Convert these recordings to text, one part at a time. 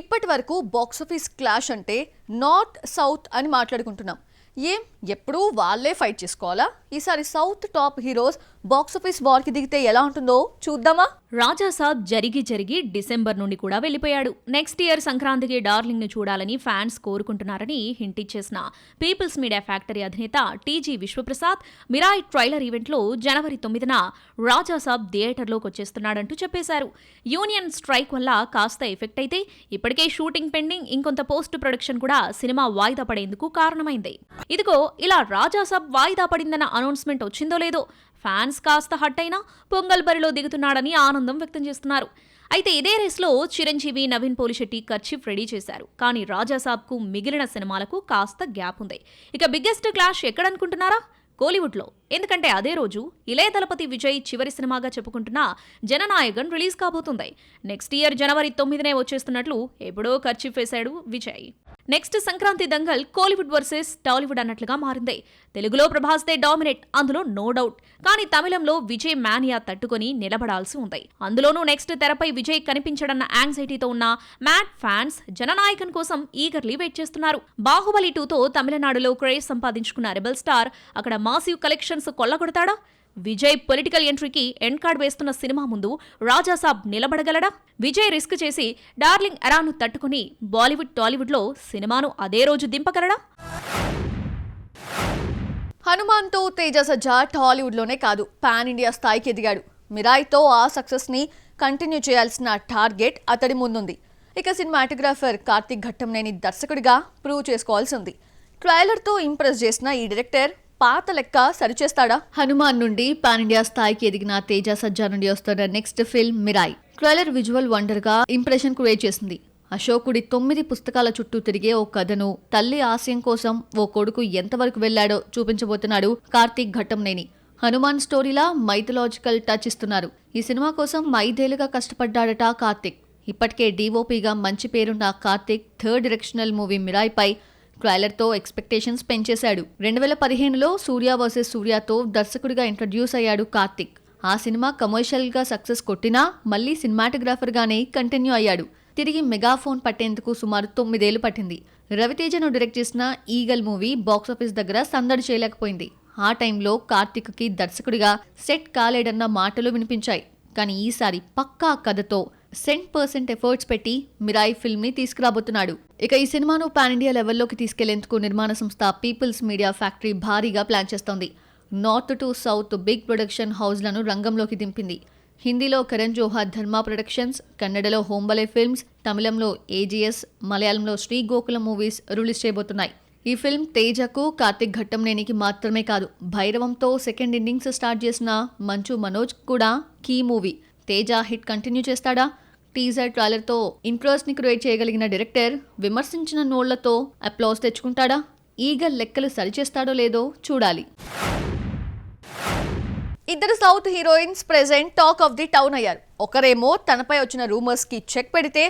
ఇప్పటి వరకు box office clash అంటే నార్త్ సౌత్ అని మాట్లాడుకుంటున్నాం. ఎప్పుడూ వాళ్ళే ఫైట్ చేసుకోవాలా? ఈసారి సౌత్ టాప్ హీరోస్ బాక్సాఫీస్ వార్కి దిగితే ఎలా ఉంటుందో చూద్దామా? రాజాసాబ్ జరిగి డిసెంబర్ నుండి కూడా వెళ్లిపోయాడు. నెక్స్ట్ ఇయర్ సంక్రాంతికి డార్లింగ్ ను చూడాలని ఫ్యాన్స్ కోరుకుంటున్నారని హింట్ ఇచ్చేసిన పీపుల్స్ మీడియా ఫ్యాక్టరీ అధినేత టీజీ విశ్వప్రసాద్ మిరాయ్ ట్రైలర్ ఈవెంట్లో జనవరి 9న రాజాసాబ్ థియేటర్లోకి వచ్చేస్తున్నాడంటూ చెప్పేశారు. యూనియన్ స్ట్రైక్ వల్ల కాస్త ఎఫెక్ట్ అయితే ఇప్పటికే షూటింగ్ పెండింగ్, ఇంకొంత పోస్ట్ ప్రొడక్షన్ కూడా సినిమా వాయిదా పడేందుకు కారణమైంది. ఇదిగో ఇలా రాజాసాబ్ వాయిదా పడిందన్న అనౌన్స్మెంట్ వచ్చిందో లేదో ఫ్యాన్స్ కాస్త హట్ అయినా పొంగల్ బరిలో దిగుతున్నాడని ఆనందం వ్యక్తం చేస్తున్నారు. అయితే ఇదే రేస్లో చిరంజీవి, నవీన్ పోలిశెట్టి కర్చీఫ్ రెడీ చేశారు. కానీ రాజాసాబ్కు మిగిలిన సినిమాలకు కాస్త గ్యాప్ ఉంది. ఇక బిగ్గెస్ట్ క్లాష్ ఎక్కడనుకుంటున్నారా? కోలీవుడ్లో. ఎందుకంటే అదే రోజు ఇళయ దళపతి విజయ్ చివరి సినిమాగా చెప్పుకుంటున్న జననాయకన్ రిలీజ్ కాబోతుంది. నెక్స్ట్ ఇయర్ జనవరి 9నే వచ్చేస్తున్నట్లు ఎప్పుడో కర్చీఫ్ వేశాడు విజయ్. నెక్స్ట్ సంక్రాంతి దంగల్ కోలీవుడ్ వర్సెస్ టాలీవుడ్ అన్నట్లుగా మారింది. తెలుగులో ప్రభాస్దే డామినేట్, అందులో నో డౌట్. కానీ తమిళంలో విజయ్ మానియా తట్టుకొని నిలబడాల్సి ఉంది. అందులోనూ నెక్స్ట్ తెరపై విజయ్ కనిపించడన్న యాంగ్జైటీతో ఉన్న మ్యాడ్ ఫ్యాన్స్ జననాయకన్ కోసం ఈగర్లీ వెయిట్ చేస్తున్నారు. బాహుబలి 2తో తమిళనాడులో క్రేజ్ సంపాదించుకున్న రెబల్ స్టార్ అక్కడ మాసివ్ కలెక్షన్స్ కొల్లగొడతాడా? విజయ్ పొలిటికల్ ఎంట్రీకి ఎండ్ కార్డ్ వేస్తున్న సినిమా ముందు రాజాసాబ్ నిలబడగలడా? విజయ్ రిస్క్ చేసి డార్లింగ్ ఎరాను తట్టుకుని బాలీవుడ్ టాలీవుడ్లో సినిమాను అదే రోజు దింపగలడా? హనుమాన్తో తేజ సజ్జా టాలీవుడ్లోనే కాదు, పాన్ ఇండియా స్థాయికి ఎదిగాడు. మిరాయ్తో ఆ సక్సెస్ని కంటిన్యూ చేయాల్సిన టార్గెట్ అతడి ముందుంది. ఇక సినిమాటోగ్రాఫర్ కార్తిక్ ఘట్టంనేని దర్శకుడిగా ప్రూవ్ చేసుకోవాల్సి ఉంది. ట్రైలర్తో ఇంప్రెస్ చేసిన ఈ డైరెక్టర్ పాత లెక్క సరిచేస్తాడా? హనుమాన్ నుండి పాన్ ఇండియా స్థాయికి ఎదిగిన తేజ సజ్జా నుండి వస్తున్న next film Mirai. Trailer visual wonder గా ఇంప్రెషన్ క్రియేట్ చేసింది. అశోకుడి 9 పుస్తకాల చుట్టూ తిరిగే ఓ కథను, తల్లి ఆశయం కోసం ఓ కొడుకు ఎంతవరకు వెళ్లాడో చూపించబోతున్నాడు కార్తిక్ ఘట్టంనేని. హనుమాన్ స్టోరీలా మైథలాజికల్ టచ్ ఇస్తున్నారు. ఈ సినిమా కోసం 5 ఏళ్లుగా కష్టపడ్డాడట కార్తిక్. ఇప్పటికే డీఓపీగా మంచి పేరున్న Karthik third directional movie Mirai పై ట్రైలర్తో ఎక్స్పెక్టేషన్స్ పెంచేశాడు. 2015లో సూర్య వర్సెస్ సూర్యతో దర్శకుడిగా ఇంట్రడ్యూస్ అయ్యాడు కార్తిక్. ఆ సినిమా కమర్షియల్ గా సక్సెస్ కొట్టినా మళ్లీ సినిమాటోగ్రాఫర్ గానే కంటిన్యూ అయ్యాడు. తిరిగి మెగాఫోన్ పట్టేందుకు సుమారు 9 ఏళ్లు పట్టింది. రవితేజను డైరెక్ట్ చేసిన ఈగల్ మూవీ బాక్సాఫీస్ దగ్గర సందడి చేయలేకపోయింది. ఆ టైంలో కార్తిక్ కి దర్శకుడిగా సెట్ కాలేడన్న మాటలు వినిపించాయి. కానీ ఈసారి పక్కా కథతో 100% ఎఫర్ట్స్ పెట్టి మిరాయ్ ఫిల్మ్ ని తీసుకురాబోతున్నాడు. ఇక ఈ సినిమాను పాన్ ఇండియా లెవెల్లోకి తీసుకెళ్లేందుకు నిర్మాణ సంస్థ పీపుల్స్ మీడియా ఫ్యాక్టరీ భారీగా ప్లాన్ చేస్తోంది. North to south big production హౌస్లను రంగంలోకి దింపింది. హిందీలో కరణ్ జోహార్ ధర్మా ప్రొడక్షన్స్, కన్నడలో హోంబలే ఫిల్మ్స్, తమిళంలో ఏజీఎస్, మలయాళంలో శ్రీ గోకుల మూవీస్ రిలీజ్ చేయబోతున్నాయి. ఈ ఫిల్మ్ తేజకు, కార్తిక్ ఘట్టంనేనికి మాత్రమే కాదు, భైరవంతో సెకండ్ ఇన్నింగ్స్ స్టార్ట్ చేసిన మంచు మనోజ్ కూడా key movie. Teja hit continue చేస్తాడా? టీజర్ ట్రైలర్తో ఇంట్రెస్ట్ ని క్రియేట్ చేయగలిగిన డైరెక్టర్ విమర్శించిన నోళ్లతో అప్లాస్ తెచ్చుకుంటాడా? ఈగల్ లెక్కలు సరిచేస్తాడో లేదో చూడాలి. ఇద్దరు south heroines present talk of the town అయ్యారు. ఒకరేమో తనపై వచ్చిన రూమర్స్ కి చెక్ పెడితే,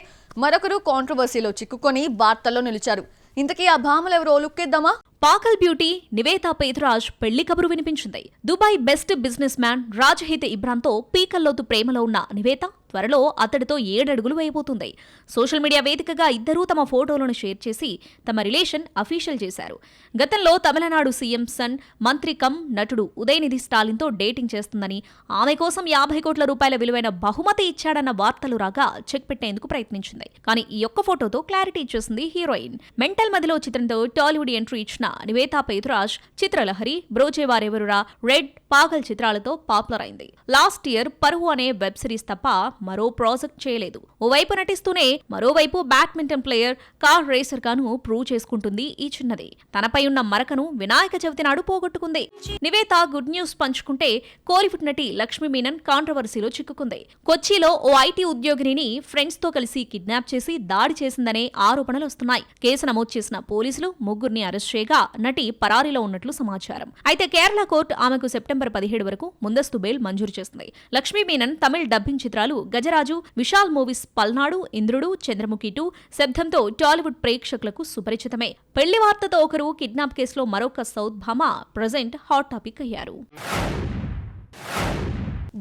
మరొకరు కాంట్రవర్సీలో చిక్కుకొని వార్తల్లో నిలిచారు. ఇంతకీ ఆ భామలు ఎవరో లుక్కేద్దామా? పాకల్ బ్యూటీ నివేతా పేతురాజ్ పెళ్లి కబురు వినిపించింది. దుబాయ్ బెస్ట్ బిజినెస్ మ్యాన్ రాజహిత్ ఇబ్రాన్తో పీకల్లోతు ప్రేమలో ఉన్న నివేత త్వరలో అతడితో 7 అడుగులు వేయబోతుంది. సోషల్ మీడియా వేదికగా ఇద్దరూ తమ ఫోటోలను షేర్ చేసి తమ రిలేషన్ అఫీషియల్ చేశారు. గతంలో తమిళనాడు సీఎం సన్ మంత్రి కమ్ నటుడు ఉదయనిధి స్టాలిన్తో డేటింగ్ చేస్తుందని, ఆమె కోసం 50 కోట్ల రూపాయల విలువైన బహుమతి ఇచ్చాడన్న వార్తలు రాగా చెక్ పెట్టేందుకు ప్రయత్నించింది. కానీ ఈ ఒక్క ఫోటోతో క్లారిటీ ఇచ్చేసింది హీరోయిన్. మెంటల్ మదిలో చిత్రంతో టాలీవుడ్ ఎంట్రీ ఇచ్చిన నివేతా పేతురాజ్ చిత్రలహరి, బ్రోచేవారెవరురా, రెడ్, పాగల్ చిత్రాలతో పాపులర్ అయింది. లాస్ట్ ఇయర్ పరువు అనే వెబ్ సిరీస్ తప్ప మరో ప్రాజెక్ట్ చేయలేదు. ఓవైపు నటిస్తూనే మరోవైపు బ్యాడ్మింటన్ ప్లేయర్, కార్ రేసర్ గాను ప్రూవ్ చేసుకుంటుంది ఈ చిన్నది. తనపై ఉన్న మరకను వినాయక చవితి నాడు పోగొట్టుకుంది. నివేత గుడ్ న్యూస్ పంచుకుంటే కోలీవుడ్ నటి లక్ష్మీ మీనన్ కాంట్రవర్సీలో చిక్కుకుంది. కొచ్చిలో ఓ ఐటీ ఉద్యోగిని ఫ్రెండ్స్ తో కలిసి కిడ్నాప్ చేసి దాడి చేసిందనే ఆరోపణలు వస్తున్నాయి. కేసు నమోదు చేసిన పోలీసులు ముగ్గురిని అరెస్ట్ చేయగా నటి పరారీలో ఉన్నట్లు సమాచారం. అయితే కేరళ కోర్టు ఆమెకు సెప్టెంబర్ 17 వరకు ముందస్తు బెయిల్ మంజూరు చేసింది. లక్ష్మీ మీనన్ తమిళ్ డబ్బింగ్ చిత్రాలు గజరాజు, విశాల్ మూవీస్ పల్నాడు, ఇంద్రుడు, చంద్రముఖి 2, శబ్దంతో టాలీవుడ్ ప్రేక్షకులకు సుపరిచితమే. పెళ్లి వార్తతో ఒకరు, కిడ్నాప్ కేసులో మరొక సౌత్ భామ ప్రెజెంట్ హాట్ టాపిక్ అయ్యారు.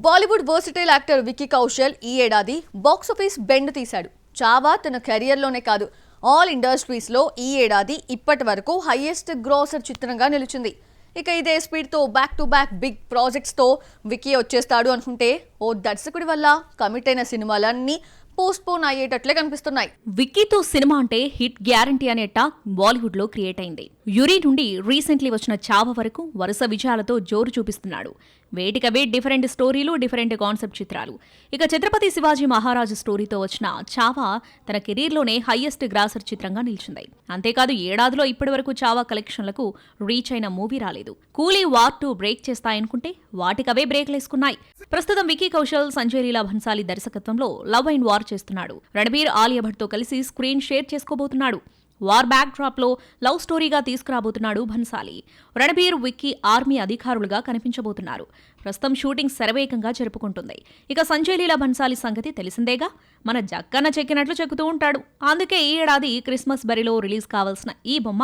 బాలీవుడ్ వర్సిటైల్ యాక్టర్ విక్కీ కౌశల్ ఈ ఏడాది బాక్సాఫీస్ బెండ్ తీశాడు. చావా తన కెరియర్లోనే కాదు ఆల్ ఇండస్ట్రీస్లో ఈ ఏడాది ఇప్పటి వరకు హైయెస్ట్ గ్రోసర్ చిత్రంగా నిలిచింది. ఇక ఇదే స్పీడ్తో బ్యాక్ టు బ్యాక్ బిగ్ ప్రాజెక్ట్స్తో విక్కీ వచ్చేస్తాడు అనుకుంటే ఓ దర్శకుడి వల్ల కమిట్ అయిన సినిమాలన్నీ పోస్ట్పోన్ అయ్యేటట్లే కనిపిస్తున్నాయి. విక్కీతో సినిమా అంటే హిట్ గ్యారంటీ అనే టాక్ బాలీవుడ్ లో క్రియేట్ అయింది. యురి నుండి రీసెంట్లీ వచ్చిన చావ వరకు వరుస విజయాలతో జోరు చూపిస్తున్నాడు. వేటికవే డిఫరెంట్ స్టోరీలు, డిఫరెంట్ కాన్సెప్ట్ చిత్రాలు. ఇక ఛత్రపతి శివాజీ మహారాజు స్టోరీతో వచ్చిన చావా తన కెరీర్లోనే హైయెస్ట్ గ్రాసర్ చిత్రంగా నిలిచింది. అంతేకాదు ఏడాదిలో ఇప్పటి వరకు చావా కలెక్షన్లకు రీచ్ అయిన మూవీ రాలేదు. కూలీ వార్ 2 బ్రేక్ చేస్తాయనుకుంటే వాటికవే బ్రేక్లేసుకున్నాయి. ప్రస్తుతం విక్కీ కౌశల్, సంజయ్ లీలా భన్సాలి దర్శకత్వంలో లవ్ అండ్ వార్ చేస్తున్నాడు. రణబీర్, ఆలియా భట్తో కలిసి స్క్రీన్ షేర్ చేసుకోబోతున్నాడు. వార్ బ్యాక్ డ్రాప్ లో లవ్ స్టోరీగా తీసుకురాబోతున్నాడు భన్సాలి. రణబీర్, విక్కీ ఆర్మీ అధికారులుగా కనిపించబోతున్నారు. ప్రస్తుతం షూటింగ్ శరవేగంగా జరుపుకుంటుంది. ఇక సంజయ్ లీలా భన్సాలి సంగతి తెలిసిందేగా, మన జక్కన చెక్కినట్లు చెక్కుతూ ఉంటాడు. అందుకే ఈ ఏడాది క్రిస్మస్ బరిలో రిలీజ్ కావాల్సిన ఈ బొమ్మ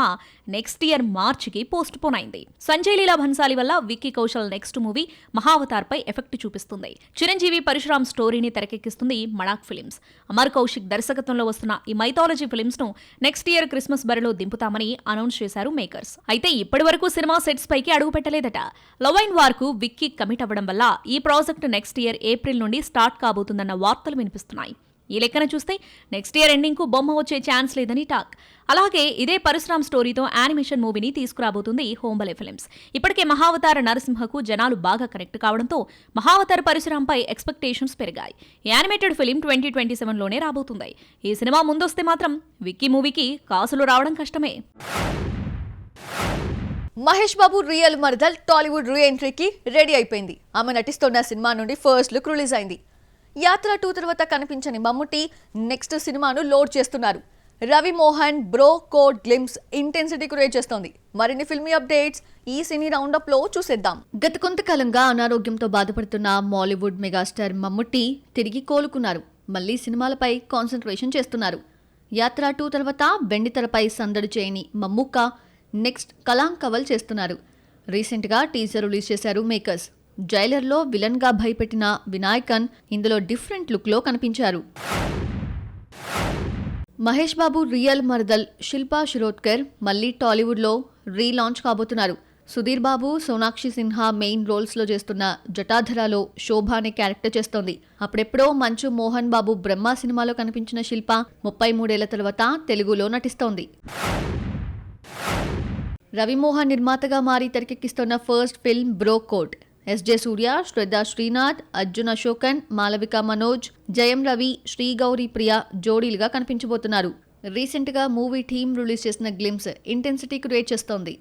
నెక్స్ట్ ఇయర్ మార్చికి పోస్ట్ పోన్ అయింది. సంజయ్ లీలా భన్సాలి వల్ల విక్కీ కౌశల్ నెక్స్ట్ మూవీ మహావతార్ పై ఎఫెక్ట్ చూపిస్తుంది. చిరంజీవి, పరశురామ్ స్టోరీని తెరకెక్కిస్తుంది మడాక్ ఫిలిమ్స్. అమర్ కౌశిక్ దర్శకత్వంలో వస్తున్న ఈ మైథాలజీ ఫిలిమ్స్ ను నెక్స్ట్ ఇయర్ క్రిస్మస్ బరిలో దింపుతామని అనౌన్స్ చేశారు మేకర్స్. అయితే ఇప్పటి వరకు సినిమా సెట్స్ పైకి అడుగు పెట్టలేదట. లవ్ అండ్ వార్ కు విక్కీ కమిట్ అవ్వడం వల్ల ఈ ప్రాజెక్ట్ నెక్స్ట్ ఇయర్ ఏప్రిల్ నుండి స్టార్ట్ కాబోతుందన్న వార్తలు వినిపిస్తున్నాయి. ఈ లెక్కన చూస్తే నెక్స్ట్ ఇయర్ ఎండింగ్ కు బొమ్మ వచ్చే ఛాన్స్ లేదని టాక్. అలాగే ఇదే పరశురామ్ స్టోరీతో యానిమేషన్ మూవీని తీసుకురాబోతుంది హోంబలే ఫిలిమ్స్. ఇప్పటికే మహావతార నరసింహకు జనాలు బాగా కనెక్ట్ కావడంతో మహావతార పరశురాంపై ఎక్స్పెక్టేషన్స్ పెరిగాయి. యానిమేటెడ్ ఫిలిం 2027లోనే రాబోతుంది. ఈ సినిమా ముందొస్తే మాత్రం విక్కీ మూవీకి కాసులు రావడం కష్టమే. మహేష్ బాబు రియల్ మరదల్ టాలీవుడ్ రీ ఎంట్రీకి రెడీ అయిపోయింది. ఆమె నటిస్తున్న సినిమా నుండి ఫస్ట్ లుక్ రిలీజ్ అయింది. యాత్ర 2 తర్వాత కనిపించని మమ్ముట్టి నెక్స్ట్ సినిమాను లోడ్ చేస్తున్నారు. Ravi Mohan bro code glimpse intensity create చేస్తోంది. మరిన్ని ఫిల్మీ అప్డేట్స్ ఈ సినీ రౌండప్ లో చూసేద్దాం. గత కొంతకాలంగా అనారోగ్యంతో బాధపడుతున్న మాలీవుడ్ మెగాస్టార్ మమ్ముట్టి తిరిగి కోలుకున్నారు. మళ్లీ సినిమాలపై కాన్సంట్రేషన్ చేస్తున్నారు. యాత్ర 2 తర్వాత వెండితెరపై సందడి చేయని మమ్ముక్క నెక్స్ట్ కలాంకవల్ చేస్తున్నారు. రీసెంట్గా టీజర్ రిలీజ్ చేశారు మేకర్స్. జైలర్లో విలన్ గా భయపెట్టిన వినాయకన్ ఇందులో డిఫరెంట్ లుక్ లో కనిపించారు. మహేష్ బాబు రియల్ మరదల్ శిల్పా శిరోద్కర్ మళ్లీ టాలీవుడ్ లో రీలాంచ్ కాబోతున్నారు. సుధీర్ బాబు, సోనాక్షి సిన్హా మెయిన్ రోల్స్ లో చేస్తున్న జటాధరాలో శోభ అనే క్యారెక్టర్ చేస్తోంది. అప్పుడెప్పుడో మంచు మోహన్ బాబు బ్రహ్మ సినిమాలో కనిపించిన శిల్ప 33 ఏళ్ల తర్వాత తెలుగులో నటిస్తోంది. రవిమోహన్ నిర్మాతగా మారి తెరకెక్కిస్తున్న first film bro code. SJ సూర్య, శ్రద్ధా శ్రీనాథ్, అర్జున్ అశోకన్, మాలవిక మనోజ్, జయం రవి, శ్రీగౌరీ ప్రియ జోడీలుగా కనిపించబోతున్నారు. రీసెంట్గా మూవీ టీమ్ రిలీజ్ చేసిన గ్లిమ్స్ ఇంటెన్సిటీ క్రియేట్ చేస్తోంది.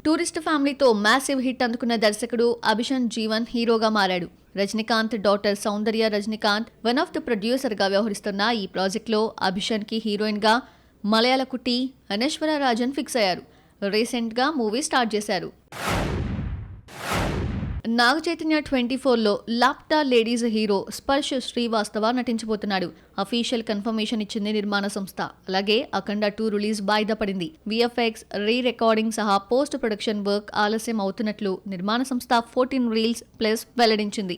టూరిస్ట్ ఫ్యామిలీతో మ్యాసివ్ హిట్ అందుకున్న దర్శకుడు అభిషన్ జీవన్ హీరోగా మారాడు. Rajinikanth daughter Soundarya Rajinikanth one of the ప్రొడ్యూసర్గా వ్యవహరిస్తున్న ఈ ప్రాజెక్ట్లో అభిషన్కి హీరోయిన్గా మలయాళ కుట్టి అనశ్వర రాజన్ ఫిక్స్ అయ్యారు. రీసెంట్గా మూవీ స్టార్ట్ చేశారు. నాగ చైతన్య 24లో లాప్టా లేడీస్ హీరో స్పర్శ్ శ్రీవాస్తవ నటించబోతున్నాడు. అఫీషియల్ కన్ఫర్మేషన్ ఇచ్చింది నిర్మాణ సంస్థ. అలాగే అఖండ 2 రిలీజ్ వాయిదా పడింది. VFX, రీ రికార్డింగ్ సహా పోస్ట్ ప్రొడక్షన్ వర్క్ ఆలస్యం అవుతున్నట్లు నిర్మాణ సంస్థ 14 రీల్స్ ప్లస్ వెల్లడించింది.